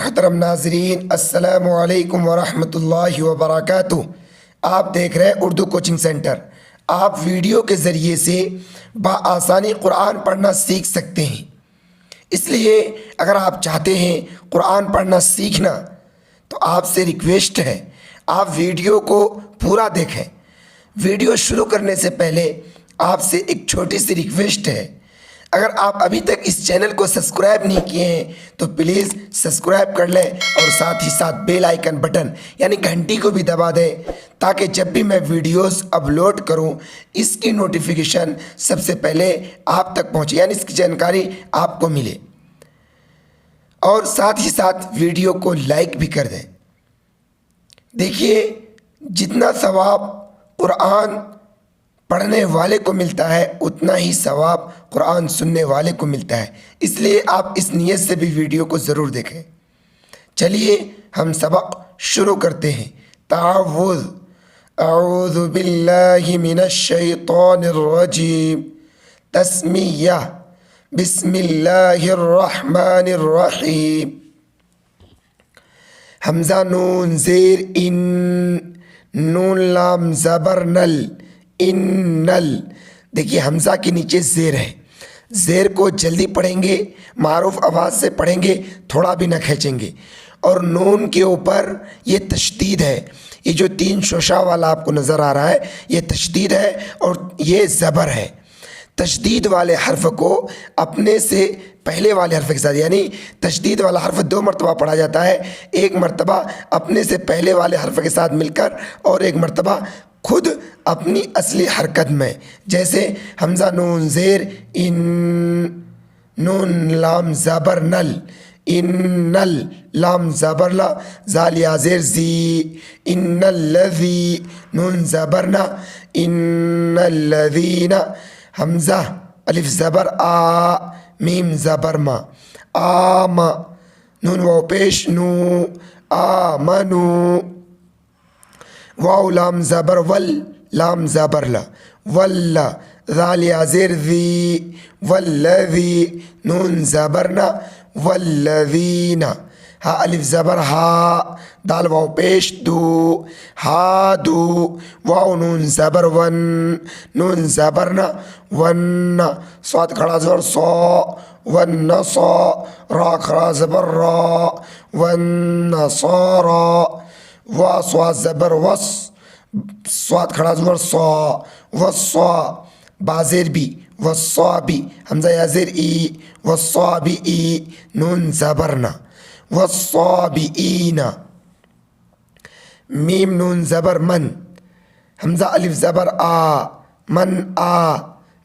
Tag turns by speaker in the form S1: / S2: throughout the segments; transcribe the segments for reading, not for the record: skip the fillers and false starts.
S1: मोहतरम नाजरीन, अस्सलामु अलैकुम वरहमतुल्लाहि वबरकातुह। आप देख रहे हैं उर्दू कोचिंग सेंटर। आप वीडियो के ज़रिए से बआसानी कुरान पढ़ना सीख सकते हैं। इसलिए अगर आप चाहते हैं कुरान पढ़ना सीखना, तो आपसे रिक्वेस्ट है आप वीडियो को पूरा देखें। वीडियो शुरू करने से पहले आपसे एक छोटी सी रिक्वेस्ट है, अगर आप अभी तक इस चैनल को सब्सक्राइब नहीं किए हैं तो प्लीज़ सब्सक्राइब कर लें और साथ ही साथ बेल आइकन बटन यानी घंटी को भी दबा दें, ताकि जब भी मैं वीडियोस अपलोड करूं इसकी नोटिफिकेशन सबसे पहले आप तक पहुंचे, यानी इसकी जानकारी आपको मिले। और साथ ही साथ वीडियो को लाइक भी कर दें। देखिए, जितना सवाब कुरान पढ़ने वाले को मिलता है उतना ही सवाब कुरान सुनने वाले को मिलता है। इसलिए आप इस नियत से भी वीडियो को ज़रूर देखें। चलिए हम सबक शुरू करते हैं। तावुज़। अऊज़ु बिल्लाहि मिनश शैतानिर रजीम। तस्मिया। बिस्मिल्लाहिर रहमानिर रहीम। हमज़ा नून ज़ेर इन, नून लाम ज़बर नल, इन्नल। देखिए, हमज़ा के नीचे ज़ेर है। ज़ेर को जल्दी पढ़ेंगे, मारूफ आवाज़ से पढ़ेंगे, थोड़ा भी ना खींचेंगे। और नून के ऊपर ये तशदीद है। ये जो तीन शोशा वाला आपको नज़र आ रहा है ये तशदीद है और ये ज़बर है। तशदीद वाले हर्फ को अपने से पहले वाले हर्फ के साथ, यानी तशदीद वाला हर्फ दो मरतबा पढ़ा जाता है। एक मरतबा अपने से पहले वाले हर्फ के साथ मिलकर और एक मरतबा खुद अपनी असली हरकत में। जैसे हमज़ा नून ज़ेर इन, नून लाम ज़बर नल, इन्नल लाम ज़बर ला, ज़ाल या ज़ेर ज़ी, इन्नल लज़ी, नून ज़बर ना, इन्नल लज़ीना। हमज़ा अलिफ ज़बर आ, मीम ज़बर मा, आमा, नून वाव पेश नू, आमनू। वाव लाम ज़बर वल, लाम ज़बर ला, वल्ला, ज़ाल या ज़ेर ज़ी, वल्लज़ी, नून ज़बर ना, वल्लज़ीना। हा अलिफ ज़बर हा, दाल वाव पेश दू, हादू। वाव नून ज़बर वन, नून ज़बर ना, वन्ना। स्वाद खड़ा ज़बर सौ, वन्ना सौ। रा खड़ा ज़बर रा, वन्ना सौरा। वा स्वाद ज़बर वस, स्वाद खड़ा ज़बर सौ, वस्सा। बाज़ेर B, Vassa B. हमज़ा या ज़ेर ई, वस्सा बी ई, नून ज़बर ना, वस्सा बी ई ना। मीम नून ज़बर मन, हमज़ा अलिफ ज़बर आ, मन आ,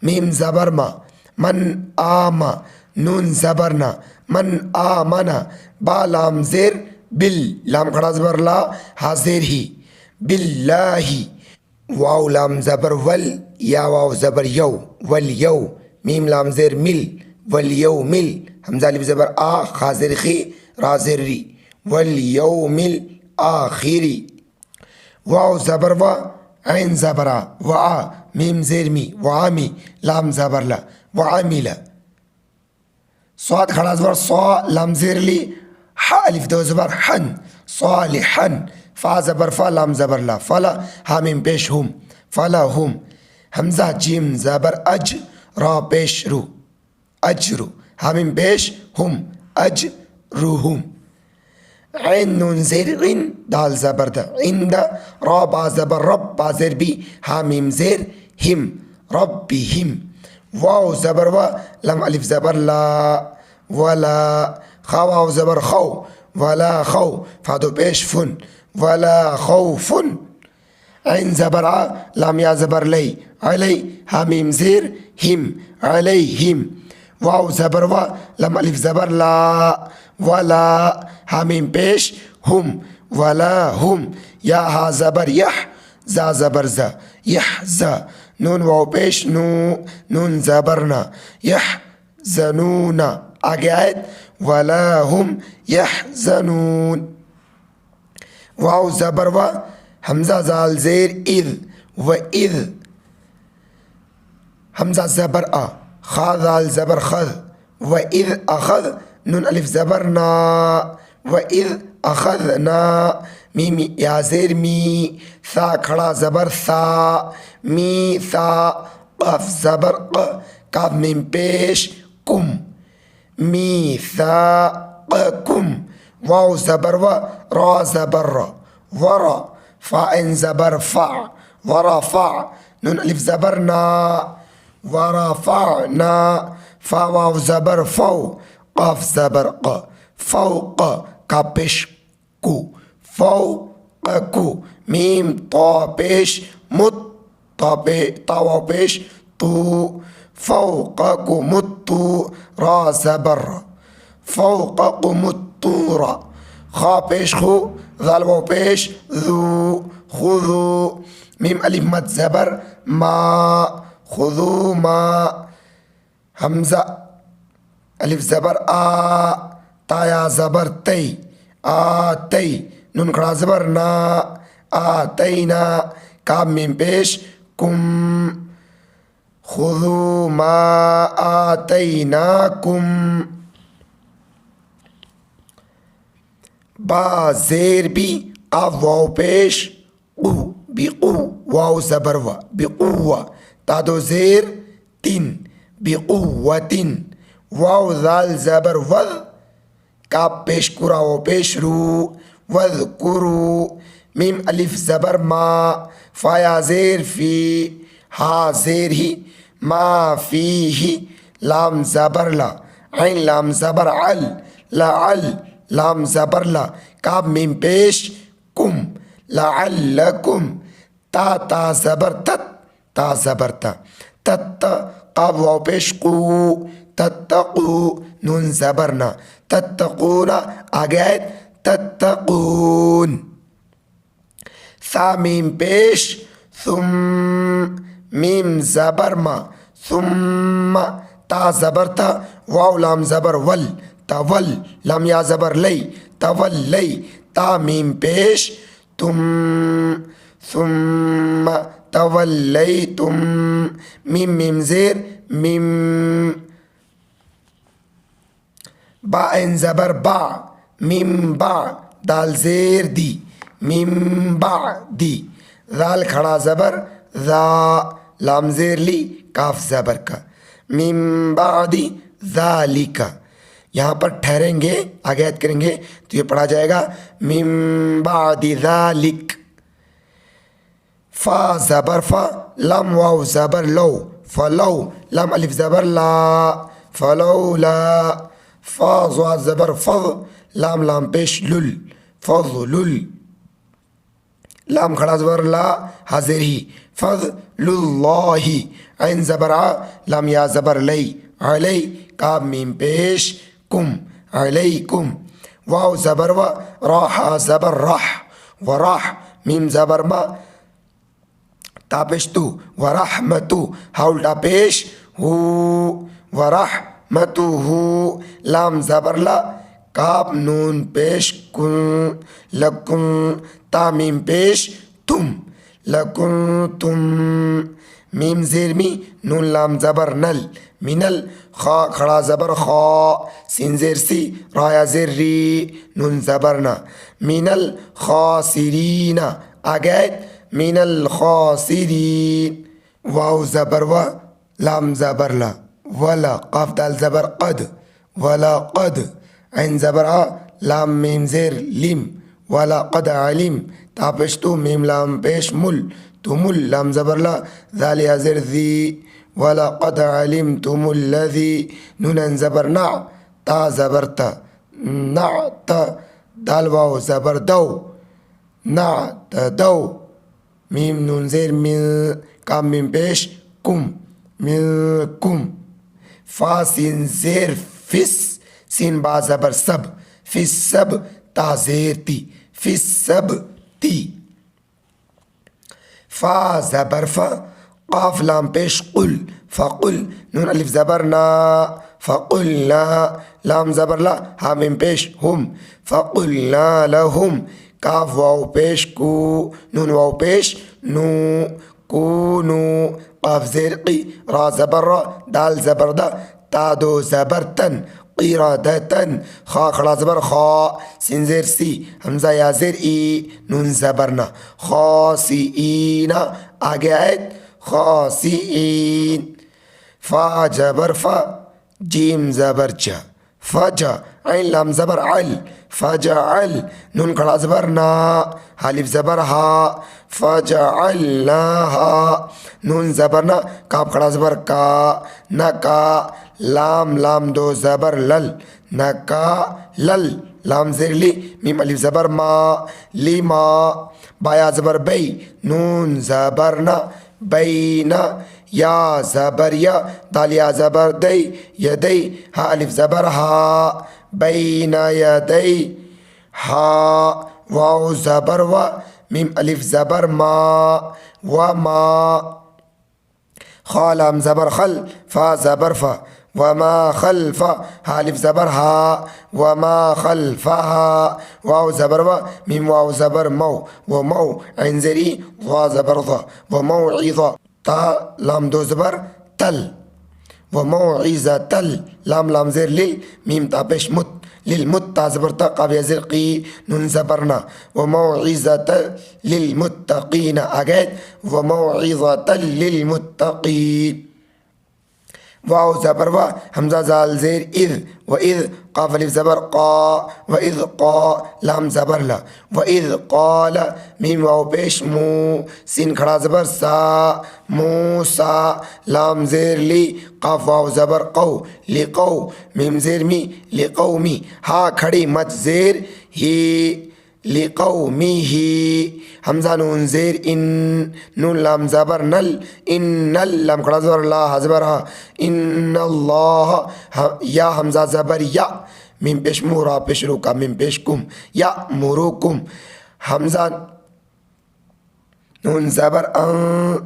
S1: मीम ज़बर मा, मन आमा, नून ज़बर ना, मन आमना। बा लाम ज़ेर बिल, लाम खड़ा ज़बर ला, हाज़ेर ही, बिल्लाही। वाव लाम ज़बर वल, या वाव ज़बर यौ, वल यौ। मीम लाम ज़ेर मिल, वल यौ मिल। हमज़ा अलिफ ज़बर आ, खाज़ेर खी, रा ज़ेर री, वल यौ मिल आखिरी। वाव ज़बर वा, ऐन ज़बरा, वा। मीम ज़ेर मी, वामी, लाम ज़बर ला, वामिला। स्वाद खड़ा ज़बर सौ, लाम ज़ेर ली, हा अलिफ दो ज़बर हन, सालिहन। फा ज़बर फा, लाम ज़बर ला, फला। हा मीम पेश हुम, फला हुम। हमज़ा जीम ज़बर अज, रा पेश रू, अजरू। हा मीम पेश हुम, अजरुहुम। ऐन नून ज़ेर इन, दाल ज़बर दा, इंदा। रा बा ज़बर रब, बा ज़ेर बी, हा मीम ज़ेर हिम, रब्बिहिम। वाव ज़बर वा, लम अलिफ ज़बर ला, वला। खा वाव ज़बर खौ, वला खौ। फादो पेश फुन, वला खौफुन। ऐन ज़बर आ, लाम या ज़बर लई, अलई। हा मीम ज़ेर हिम, अलैहिम। वाव ज़बर वा, लम अलिफ ज़बर ला, वला। हा मीम पेश हुम, वला हुम। या हा ज़बर यह, जा ज़बर ज़ा, यह ज़ा। नून वाव पेश नू, नून ज़बर ना, यह ज़नूना। आगे आयत, वला हुम यहज़नून। वाव ज़बर वा, हमज़ा ज़ाल ज़ेर इज़, व इज़। हमज़ा ज़बर आ, खा ज़ाल ज़बर खज़, व इज़ अखज़। नून अलिफ ज़बर ना, व इज़ अखज़ना मीम या ज़ेर मी सा खड़ा ज़बर सा मी सा क़ाफ ज़बर क़ काफ मीम पेश कुम मी सा क़ कुम वाव ज़बर व रा ज़बर र वरा फ़ा इन ज़बर फ़ा वरा फ़ा नून अलिफ ज़बर ना वरा फ़ा ना फ़ा वाव ज़बर फ़ौ क़ाफ ज़बर क़ फ़ौक़ का पेश कु फ़ौक़ मीम तो पेश मुत ता वाव पेश तू फ़ौक़ मुत्तू रा ज़बर फ़ौक़ मुत्तूरा खा पेश खु ज़ाल वाव पेश ज़ू खुज़ू मीम अलिफ मद ज़बर मा खुज़ू मा हमज़ा अलिफ ज़बर आ ताया ज़बर तई आ तई नून खड़ा ज़बर ना आ तई ना काब मीम पेश कुम खुज़ू मा आ तई ना कुम बा ज़ेर बी काफ वाव पेश क़ु बिक़ु वाव ज़बर व बिक़ुव्वा तादो ज़ेर तीन बिक़ुव्वतिन वाव ज़ाल ज़बर वज़ काफ पेश कुरा वाव पेश रू वज़कुरू मीम अलिफ ज़बर मा फ़ाया ज़ेर फ़ी हा ज़ेर ही मा फ़ी ही लाम ज़बर ला ऐन लाम ज़बर अल ला अल लाम ज़बर ला काब मीम पेश कुम लअल्लकुम ता ज़बर तत ता ज़बर ता तत काब वाव पेश कू तत्तकू नून ज़बर ना तत्तकूना आगे आए तत्तकून सा मीम पेश सुम मीम ज़बर मा सुम्मा ता ज़बर ता वाव लाम ज़बर वल तवल लाम या ज़बर लई तवल लई ता मीम पेश तुम सुम्मा तवल्लई तुम मीम मीम ज़ेर मीम बा इन ज़बर बा मीम बा दाल ज़ेर दी मीम बा दी ज़ाल खड़ा ज़बर ज़ा लाम ज़ेर ली काफ ज़बर का मीम बादी ज़ालिका यहाँ पर ठहरेंगे आगे याद करेंगे तो ये पढ़ा जाएगा मीम बादी ज़ालिक फ़ा ज़बर फ़ा लम वाव ज़बर लो फ़लौ लम अलिफ ज़बर ला फ़लौला फ़ा ज़ा ज़बर फ़ज़ लाम लाम पेश लुल फ़ज़लुल लाम खड़ा ज़बर ला हाज़िर ही फ़ज़लुल्लाहि ऐन ज़बर आ लाम या ज़बर लई अलई काब मीम पेश कुम अलैकुम वाव ज़बर व राह ज़बर राह व राह मीम ज़बर मा तापेश तू व रहमतु हा उल्टा पेश हु व रहमतु हु लाम ज़बर ला काब नून पेश कुन लकुन तामीम पेश तुम लकुन तुम मीम ज़ेर मी नून लाम ज़बर नल मिनल खा खड़ा ज़बर खा सिन ज़ेर सी राया ज़ेर री नून ज़बर ना मिनल खासिरीना आगे मिनल खासिरीन वाव ज़बर व लाम ज़बर ला वला काफ दाल ज़बर क़द वला क़द ऐन ज़बर आ लाम मीम ज़ेर लिम वला क़द अलिम तापेश तू मीम लाम पेश मुल तुमुल लाम ज़बर ला ज़ाल या ज़ेर ज़ी वला क़द अलिम तुमुल्लज़ी नून ज़बर ना ता ज़बर ता ना ता दाल वाव ज़बर दौ ना ता दौ मीम नून ज़ेर मिल काम मीम पेश कुम मिल कुम फ़ा सिन ज़ेर फिस सिन बा ज़बर सब फिस सब ता ज़ेर ती फिस सब ती फ़ा ज़बर फ़ा क़ाफ लाम पेश कुल फ़कुल नून अलिफ ज़बर ना फ़कुलना लाम ज़बर ला हा मीम पेश हुम फ़कुलना लहुम काफ वाव पेश कू नून वाव पेश नू कूनू क़ाफ ज़ेर क़ी रा ज़बर रा दाल ज़बर दा ता दो ज़बर तन क़िरादतन। खा खड़ा ज़बर खा, सिन ज़ेर सी, हमज़ा या ज़ेर ई, नून ज़बर ना, खासिईना। आगे आए खासिईन। फा ज़बर फा, जीम ज़बर जा, फजा। ऐन लाम ज़बर अल, फजअल। नून खड़ा ज़बर ना, हालिफ ज़बर हा, फजअलनाहा। नून ज़बर ना, काफ खड़ा ज़बर का, न का। लाम लाम दो ज़बर लल, न का लल। लाम ज़ेर ली, मीम अलिफ ज़बर मा, लिमा। बाया ज़बर बई, नून ज़बर ना, बैना। या ज़बर या, दाल या ज़बर दई, यदई। हा अलिफ ज़बर हा, बैना यदई हा। वाव ज़बर वा, मीम अलिफ ज़बर मा, व मा। खा लाम ज़बर खल, फा ज़बर फा, वमा खल्फा। हा अलिफ ज़बर हा, वमा खल्फहा। वाव ज़बर वा, मीम वाव ज़बर मौ, व मौ। ऐन ज़ेर ई, वा ज़बर ज़ा, व मौइज़ा। ता लाम दो ज़बर तल, व मौइज़तल। लाम लाम ज़ेर लिल, मीम ता पेश मुत, लिल मुत। ता ज़बर ता, काफ या ज़ेर की, नून ज़बर ना, व मौइज़तल लिल मुत्तक़ीन। आगे व मौइज़तल लिल मुत्तक़ीन। वाव ज़बर वा, हमज़ा ज़ाल ज़ेर इज़, व इज़। काफ अलिफ ज़बर क़ा, व इज़ क़ा। लाम ज़बर ला, व इज़ क़ाला। मीम वाव पेश मू, सिन खड़ा ज़बर सा, मूसा। लाम ज़ेर ली, काफ वाव ज़बर क़ौ, लिक़ौ। मीम ज़ेर मी, लिक़ौमी। हा खड़ी मत ज़ेर ही, लिक़ौमिही। हमज़ा नून ज़ेर इन, नून लाम ज़बर नल, इन्नल। लाम खड़ा ज़बर ला, हा ज़बर हा, इन्नल्लाह। या हमज़ा ज़बर या, मीम पेश मू, रा पेश रू, का मीम पेश कुम, या मुरुकुम। हमज़ा नून ज़बर अं,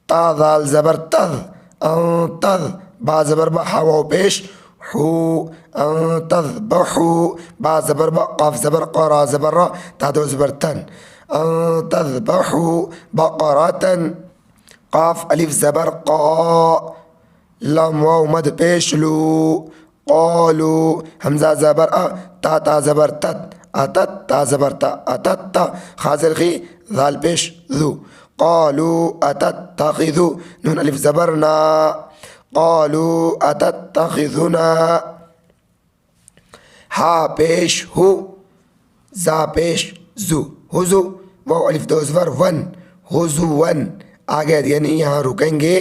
S1: ता दाल ज़बर तज़, अं तज़। बा ज़बर बा, हा वाव पेश हू, अं तज़बहू। बा ज़बर बा, काफ ज़बर क़ा, रा ज़बर रा, ता दो ज़बर तन, अं तज़बहू बक़रतन। काफ अलिफ ज़बर क़ा, लाम वाव मद पेश लू, क़ालू। हमज़ा ज़बर अ, ता ज़बर तत, अतत। ता ज़बर ता, अतत। खाज़िर खी, ज़ाल पेश ज़ू, क़ालू अतत्तख़िज़ू। नून अलिफ ज़बर ना, क़ालू अतत्तख़िज़ुना। हा पेश हु, ज़ा पेश ज़ू, हुज़ू। वाव अलिफ दो ज़बर वन, हुज़ुवन। आगे यानी यहाँ रुकेंगे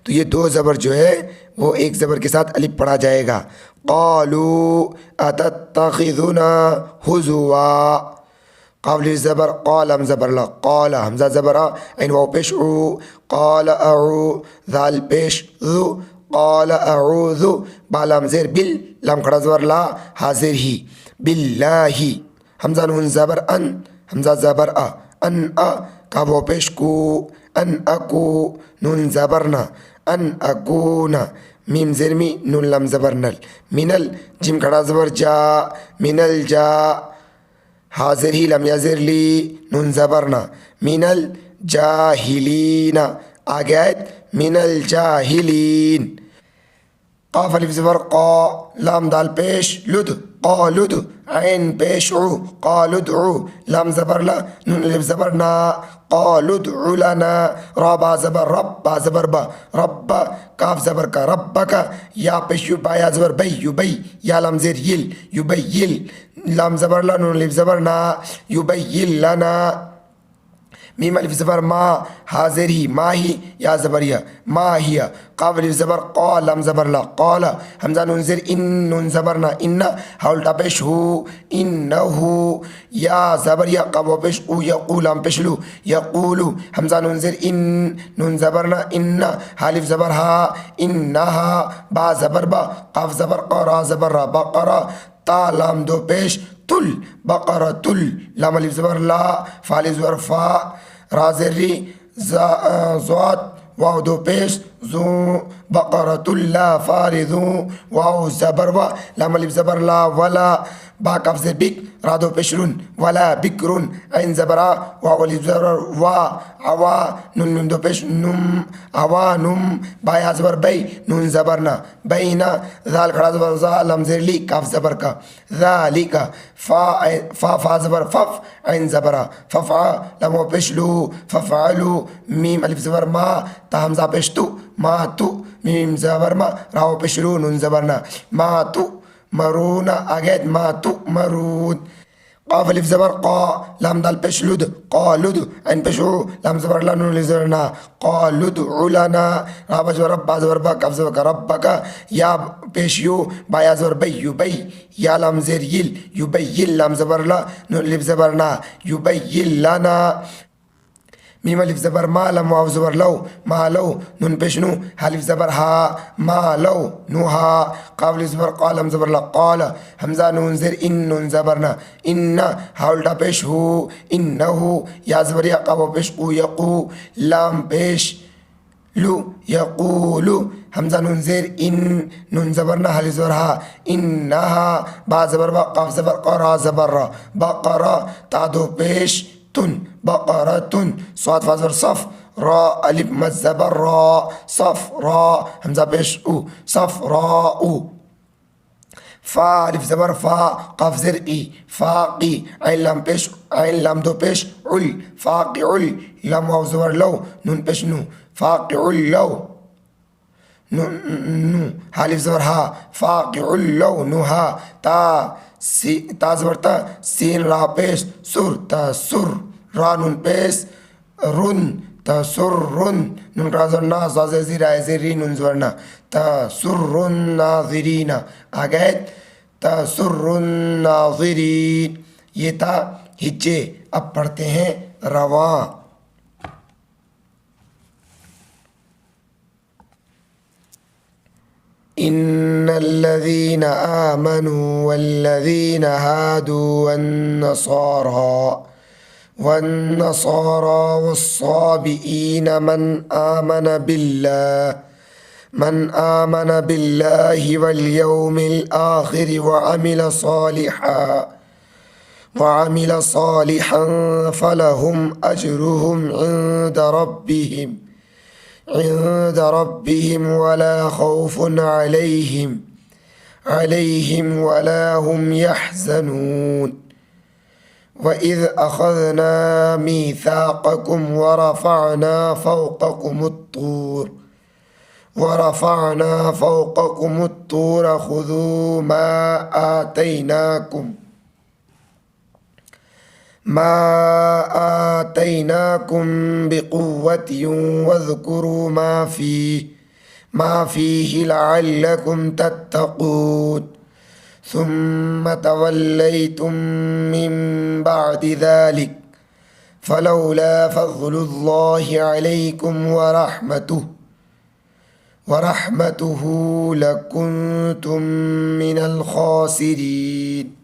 S1: तो ये दो ज़बर जो है वो एक ज़बर के साथ अलिफ पढ़ा जाएगा। क़ालू अतत्तख़िज़ुना हुज़ुवा। काफ़ ज़बर क़ाल, हम ज़बर ला, क़ाल। हमज़ा ज़बर आ, ऐन वाव पेश ऊ, क़ाल अऊ। ज़ाल पेश ज़ू, क़ाल अऊज़ु। बा लाम ज़ेर बिल, लाम खड़ा ज़बर ला, हाज़िर ही, बिल्लाही। हमज़ा नून ज़बर अन, हमज़ा ज़बर आ, अन आ। काफ़ वाव पेश कू, अन अकू। नून ज़बर ना, अन अकूना। मीम ज़ेर मी, नून लाम ज़बर नल, मिनल। जिम खड़ा ज़बर जा, मिनल जा। हाज़िर ही, लम या ज़ेर ली, नून ज़बर ना, मिनल जाहिलीना। आगे आयत मिनल जाहिलीन। काफ़ अलिफ ज़बर क़ा, लाम दाल पेश लुद, क़ालुद। ऐन पेश उ, क़ालुदउ। लाम ज़बर ला, नून अलिफ ज़बर ना, क़ालुदउ लना। रा बा ज़बर रब, बा ज़बर बा, रब्बा। काफ़ ज़बर का, रब्बका। या पेश यु, बा या ज़बर बई, युबई। या लाम ज़ेर यिल, युबय्यिल। लाम ज़बर ला, नून अलिफ ज़बर ना, युबय्यिल लना। मीम अलिफ ज़बर मा, हाज़िर ही, मा ही। या ज़बरिया, मा हिया। काफ़ अलिफ ज़बर क़ा, लाम ज़बर ला, क़ाला। हमज़ा नून ज़ेर इन, नून ज़बर ना, इन्ना। हा उल्टा पेश हू, इन्नहू। या ज़बरिया, काफ़ वाव पेश ऊ, यक़ू। लाम पेश लू, यक़ूलू। हमज़ा नून ज़ेर इन, नून ज़बर ना, इन्ना। हा अलिफ ज़बर हा, इन्नहा। बा ज़बर बा, काफ़ ज़बर क़ा, रा ज़बर रा, बक़रा। ता लाम दो पेश तुल, बक़रतुल। लाम अलिफ ज़बर ला, फा अलिफ ज़बर फ़ा, रा ज़ेर री, ज़ात। वाव दो पेश ज़ू बकरतुल्ला फारिज़ू वाव ज़बर व लाम अलिफ ज़बर ला वला बा कफ ज़ेर बिक रादो पेशरुन वला बिकरुन ऐन ज़बरा वाव अलिफ ज़बर वा अवा नुन मीम दो पेश नुम अवा नुम बा या ज़बर बै नून ज़बर ना बैना ज़ाल खड़ा ज़बर ज़ा लम ज़ेर ली कफ ज़बर का ज़ालिका फा ज़बर फफ ऐन ज़बरा फफ़ा लम व पेश लू फफ़अलू मीम अलिफ ज़बर मा ता हमज़ा पेश तु मा तु मीम ज़बर मा राव पेश रू नून ज़बर ना मा तु मरूना अगैद मा तु मरून قاف अलिफ ज़बर क़ा लाम दाल पेश लुद क़ालुद ऐन पेश उ लाम ज़बर ला नून अलिफ ज़बर ना क़ालुद उलना रा बा ज़बर बा ज़बर बा कफ ज़बर का रब्बका या पेश यू बा या ज़बर बै युबै या लाम ज़ेर यिल युबैयिल लाम ज़बर ला नून अलिफ ज़बर ना युबैयिल लना मीम अलिफ ज़बर मा लम वाव ज़बर लौ मा लौ नून पेश नू हालिफ ज़बर हा मा लौ नुहा क़ाफ अलिफ ज़बर क़ा लम ज़बर ला क़ाल हमज़ा नून ज़ेर इन नून ज़बर ना इन्ना हा उल्टा पेश हु इन्नहु या ज़बर या क़ाफ पेश क़ु यक़ू लाम पेश लु यक़ूलु हमज़ा नून ज़ेर इन नून ज़बर ना हालिफ ज़बर हा इन्नहा बा ज़बर बा क़ाफ ज़बर क़ा रा ज़बर रा बक़रा ता दो पेश तुन बक़रतुन स्वाद फा ज़बर सफ़ रा अलिफ मद ज़बर रा सफ़ रा हमज़ा पेश उ सफ़ रा उ फा अलिफ ज़बर फा क़ाफ ज़ेर ई फ़ाक़ी ऐन लाम पेश ऐन लाम दो पेश उल फ़ाक़िउल लाम वाव ज़बर लौ नून पेश नू फ़ाक़िउल लौ नू हालिफ ज़बर हा फ़ाक़िउल लौ नुहा ता ज़बर ता सीन रा पेश सुर तसुर रा नून पेश रुन तसुर्रुन नून रा ज़बर ना ज़ा ज़ेर ज़ेरी नून ज़बर ना तसुर्रुन नाज़िरीना आगैत तसुर्रुन नाज़िरीन ये था हिज्जे। अब पढ़ते हैं रवां। इन्नल्लज़ीना आमनू वल्लज़ीना हादू वन्नसारा वस्साबिईन मन आमन बिल्लाहि वल्यौमिल आखिर वअमिल सालिहन फलहुम अजरुहुम عند ربهم ولا خوف عليهم ولا هم يحزنون وإذ أخذنا ميثاقكم ورفعنا فوقكم الطور خذوا ما آتيناكم بقوة واذكروا ما فيه لعلكم تتقون ثم توليتم من بعد ذلك فلولا فضل الله عليكم ورحمته لكنتم من الخاسرين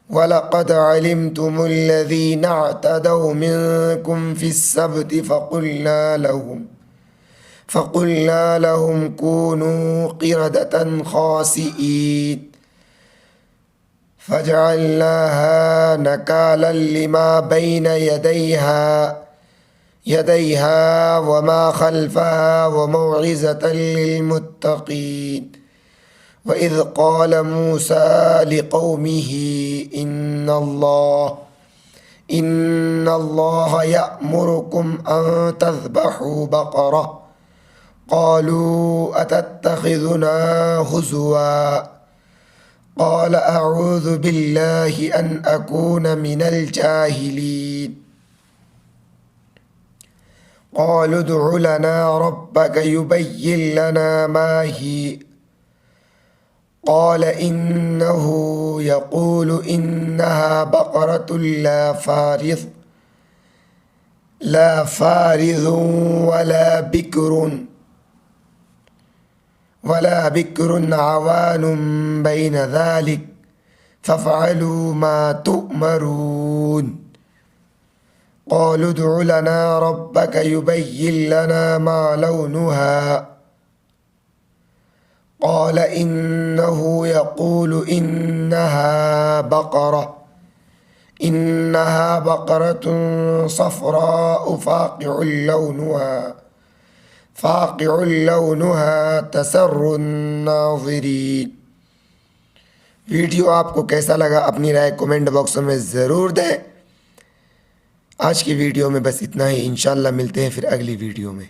S1: ولقد علمتم الذين اعتدوا منكم في السبت فقلنا لهم كونوا قردة خاسئين فجعلناها نكالا لما بين يديها وما خلفها وموعظة للمتقين وإذ قال موسى لقومه إن الله يأمركم أن تذبحوا بقرة قالوا أتتخذنا هزوا قال أعوذ بالله أن أكون من الجاهلين قالوا ادع لنا ربك يبين لنا ما هي قال إنه يقول إنها بقرة لا فارض ولا بكر عوان بين ذلك فافعلوا ما تؤمرون क़ालू उदउ लना रब्बक युबय्यिन लना मा लौनुहा क़ाल इन्नहु यक़ूलु इन्नहा बक़रतुन सफ़राउ फ़ाक़िउन लौनुहा तसर्रुन नाज़िरीन। वीडियो आपको कैसा लगा अपनी राय कमेंट बॉक्स में ज़रूर दें। आज की वीडियो में बस इतना ही। इंशाअल्लाह मिलते हैं फिर अगली वीडियो में।